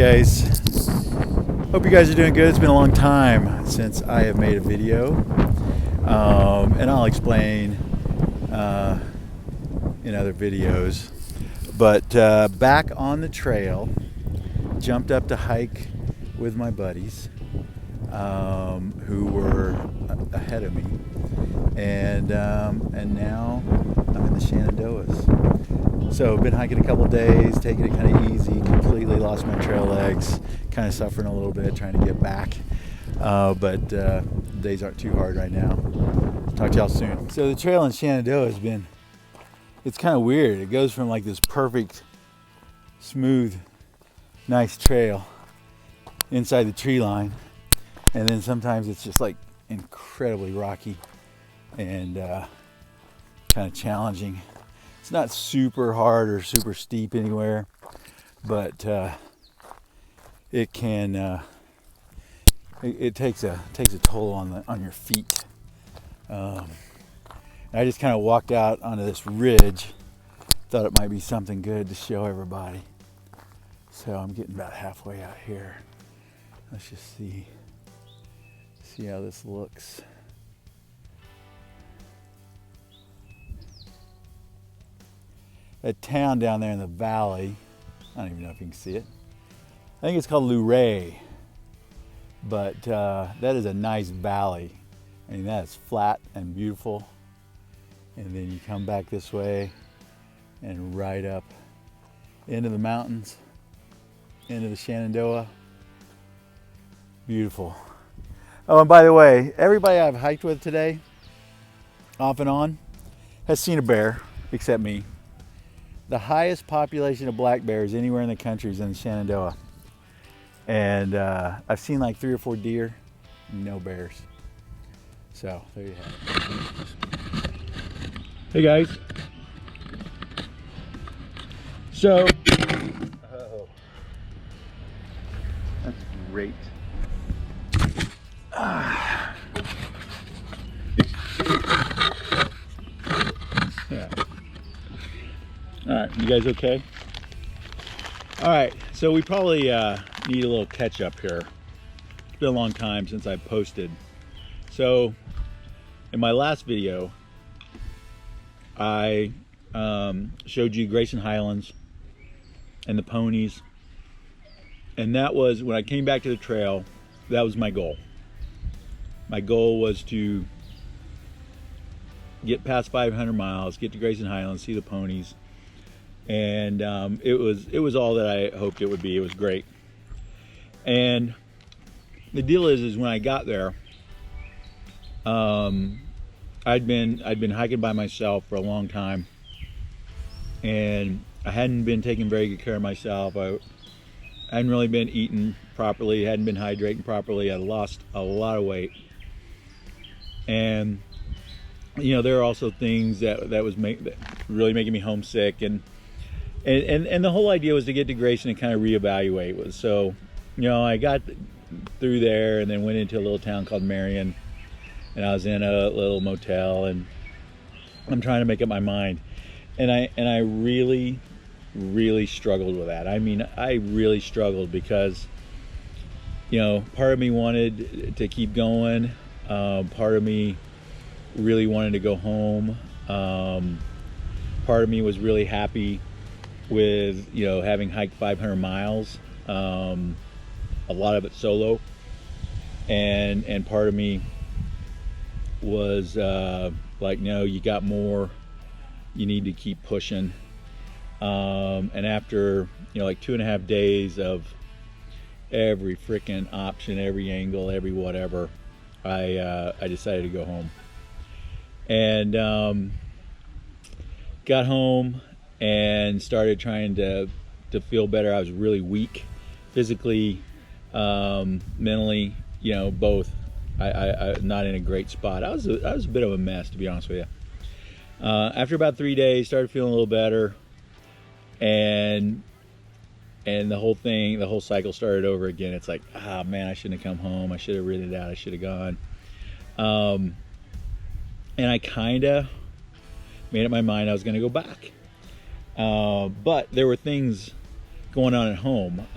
guys, hope you guys are doing good. It's been a long time since I have made a video, and I'll explain in other videos. But back on the trail, jumped up to hike with my buddies who were ahead of me, and now I'm in the Shenandoahs. So I've been hiking a couple days, taking it kind of easy, completely lost my trail legs, kind of suffering a little bit, trying to get back. But days aren't too hard right now. Talk to y'all soon. So the trail in Shenandoah has been, it's kind of weird. It goes from like this perfect, smooth, nice trail inside the tree line. And then sometimes it's just like incredibly rocky and kind of challenging. It's not super hard or super steep anywhere, but it can it takes a toll on your feet. I just kind of walked out onto this ridge, thought it might be something good to show everybody. So I'm getting about halfway out here. Let's just see how this looks. That town down there in the valley, I don't even know if you can see it. I think it's called Luray, but that is a nice valley. I mean, that's flat and beautiful. And then you come back this way and right up into the mountains, into the Shenandoah. Beautiful. Oh, and by the way, everybody I've hiked with today, off and on, has seen a bear, except me. The highest population of black bears anywhere in the country is in the Shenandoah. And I've seen like 3 or 4 deer, no bears. So there you have it. Hey guys. So, oh, that's great. Yeah. All right, you guys okay? All right, so we probably need a little catch up here. It's been a long time since I posted. So in my last video, I showed you Grayson Highlands and the ponies. And that was, when I came back to the trail, that was my goal. My goal was to get past 500 miles, get to Grayson Highlands, see the ponies. And it was all that I hoped it would be. It was great. And the deal is when I got there, I'd been hiking by myself for a long time, and I hadn't been taking very good care of myself. I hadn't really been eating properly, hadn't been hydrating properly. I lost a lot of weight, and you know, there are also things that was really making me homesick, and the whole idea was to get to Grayson and kind of reevaluate. So, you know, I got through there and then went into a little town called Marion, and I was in a little motel, and I'm trying to make up my mind, and I really struggled with that. I mean, I really struggled because, you know, part of me wanted to keep going, part of me really wanted to go home, part of me was really happy with, you know, having hiked 500 miles, a lot of it solo, and part of me was like, no, you got more, you need to keep pushing. And after, you know, like 2.5 days of every freaking option, every angle, every whatever, I decided to go home. And got home and started trying to feel better. I was really weak, physically, mentally, you know, both. I not in a great spot. I was a bit of a mess, to be honest with you. After about 3 days, started feeling a little better, and the whole cycle started over again. It's like, ah, man, I shouldn't have come home. I should have ridden it out. I should have gone. And I kind of made up my mind I was going to go back. But there were things going on at home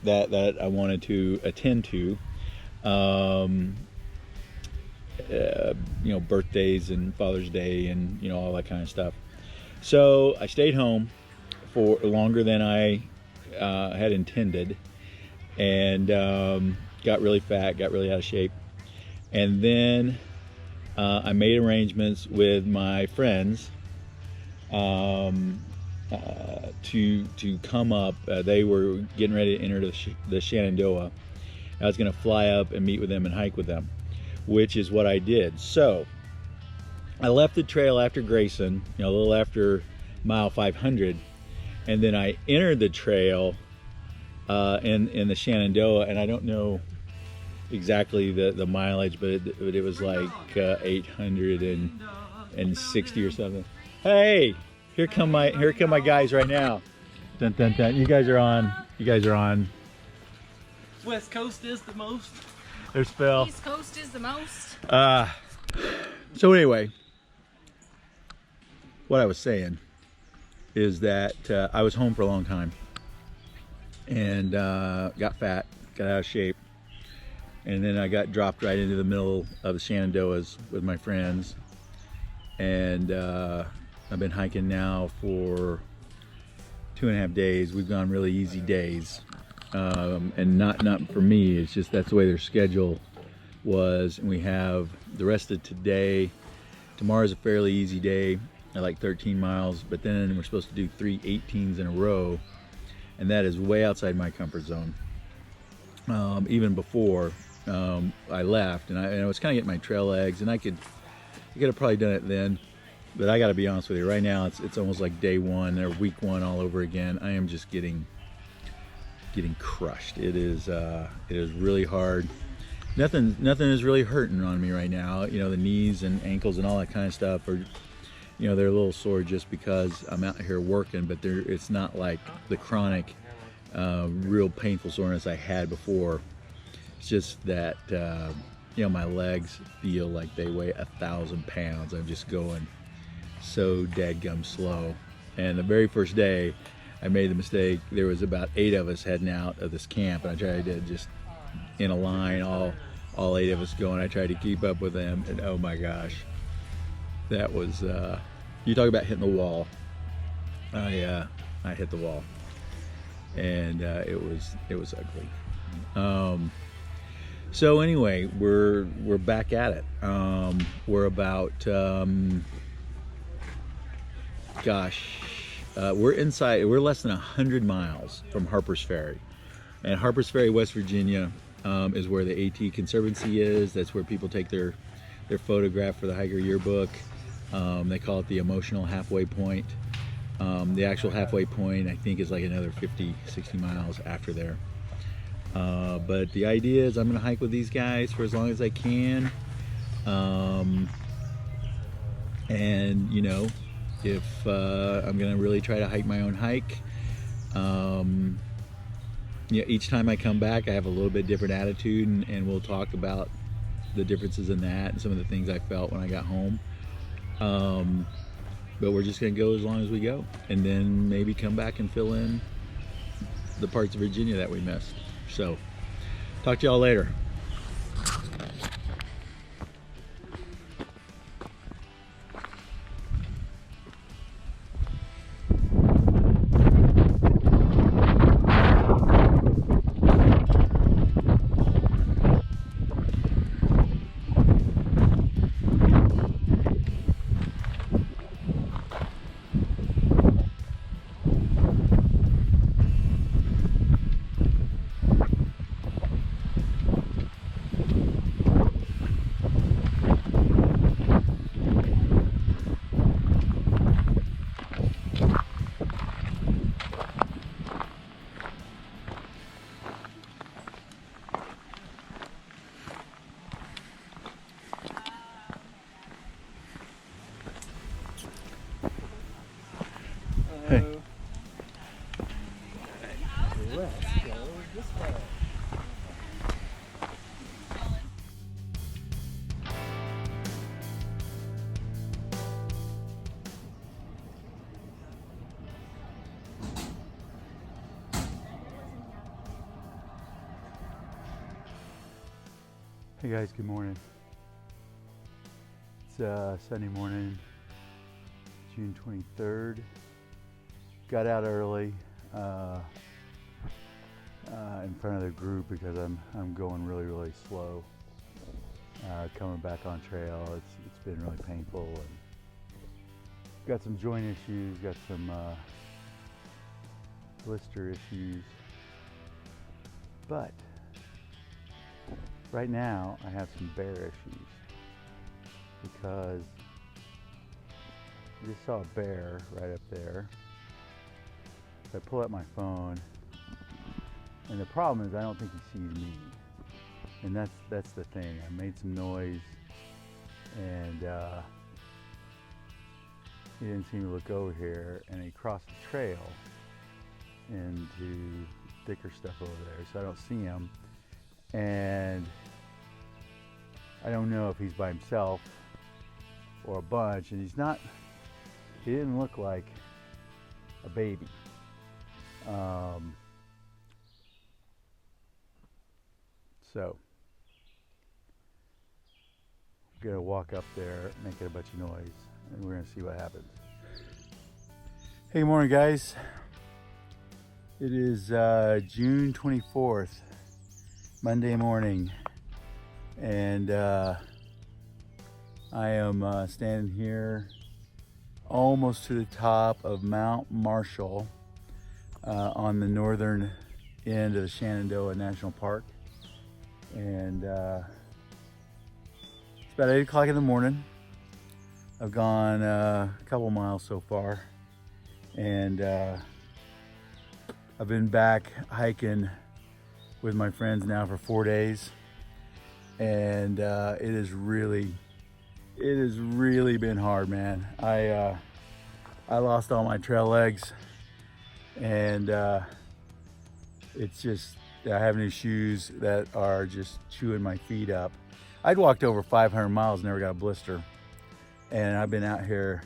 that I wanted to attend to. Birthdays and Father's Day and all that kind of stuff. So I stayed home for longer than I had intended, and got really fat, got really out of shape. And then I made arrangements with my friends to come up. They were getting ready to enter the Shenandoah. I was going to fly up and meet with them and hike with them, which is what I did. So I left the trail after Grayson, a little after mile 500, and then I entered the trail in the Shenandoah, and I don't know exactly the mileage, but it was like 860 or something. Hey, here come my guys right now. Dun, dun, dun. You guys are on. West Coast is the most. There's Phil. East Coast is the most. So anyway, what I was saying is that I was home for a long time, and got fat, got out of shape, and then I got dropped right into the middle of the Shenandoahs with my friends, and I've been hiking now for 2.5 days. We've gone really easy days, and not for me. It's just that's the way their schedule was, and we have the rest of today. Tomorrow's a fairly easy day at like 13 miles, but then we're supposed to do 3 18s in a row, and that is way outside my comfort zone. Even before I left, and I was kind of getting my trail legs, and I could have probably done it then, but I got to be honest with you, right now it's almost like day one or week one all over again. I am just getting crushed. It is really hard. Nothing is really hurting on me right now. The knees and ankles and all that kind of stuff are, they're a little sore just because I'm out here working, but it's not like the chronic, real painful soreness I had before. It's just that, my legs feel like they weigh 1,000 pounds. I'm just going so dadgum slow. And the very first day, I made the mistake. There was about 8 of us heading out of this camp, and I tried to just in a line, all 8 of us going. I tried to keep up with them, and oh my gosh, that was you talk about hitting the wall. I hit the wall, and it was ugly. So anyway, we're back at it. We're about we're less than 100 miles from Harper's Ferry, and Harper's Ferry, West Virginia, is where the AT Conservancy is. That's where people take their photograph for the hiker yearbook. They call it the emotional halfway point. The actual halfway point, I think, is like another 50-60 miles after there. But the idea is I'm going to hike with these guys for as long as I can. And if I'm going to really try to hike my own hike, each time I come back, I have a little bit different attitude, and we'll talk about the differences in that and some of the things I felt when I got home. But we're just going to go as long as we go, and then maybe come back and fill in the parts of Virginia that we missed. So, talk to y'all later. Hey guys, good morning. It's Sunday morning, June 23rd. Got out early in front of the group because I'm going really slow. Coming back on trail, it's been really painful and got some joint issues, got some blister issues, but right now I have some bear issues because I just saw a bear right up there. So I pull out my phone, and the problem is I don't think he sees me, and that's the thing. I made some noise, and he didn't seem to look over here, and he crossed the trail into thicker stuff over there, so I don't see him. And I don't know if he's by himself or a bunch, and he didn't look like a baby. So I'm gonna walk up there, making a bunch of noise, and we're gonna see what happens. Hey, good morning guys. It is June 24th, Monday morning, and I am standing here almost to the top of Mount Marshall on the northern end of the Shenandoah National Park, and it's about 8 o'clock in the morning. I've gone a couple miles so far, and I've been back hiking with my friends now for 4 days, and it has really been hard, man. I lost all my trail legs, and it's just, I have new shoes that are just chewing my feet up. I'd walked over 500 miles, never got a blister, and I've been out here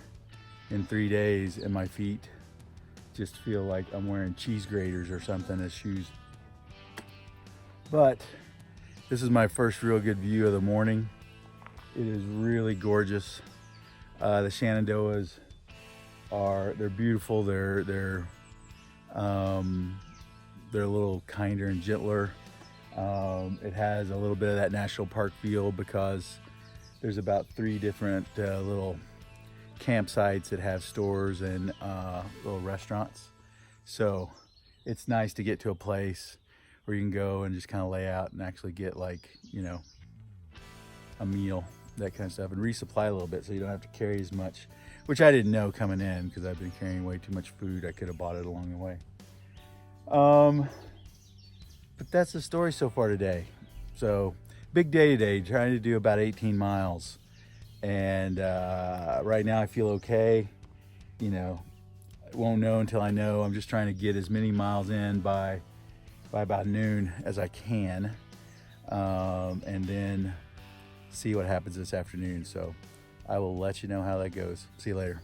in 3 days, and my feet just feel like I'm wearing cheese graters or something as shoes. But this is my first real good view of the morning. It is really gorgeous. The Shenandoahs they're beautiful. They're a little kinder and gentler. It has a little bit of that national park feel because there's about 3 different little campsites that have stores and little restaurants. So it's nice to get to a place where you can go and just kind of lay out and actually get, like, you know, a meal, that kind of stuff, and resupply a little bit so you don't have to carry as much, which I didn't know coming in because I've been carrying way too much food. I could have bought it along the way. But that's the story so far today. So big day today, trying to do about 18 miles. And right now I feel okay. You know, I won't know until I know. I'm just trying to get as many miles in by about noon as I can, and then see what happens this afternoon. So I will let you know how that goes. See you later.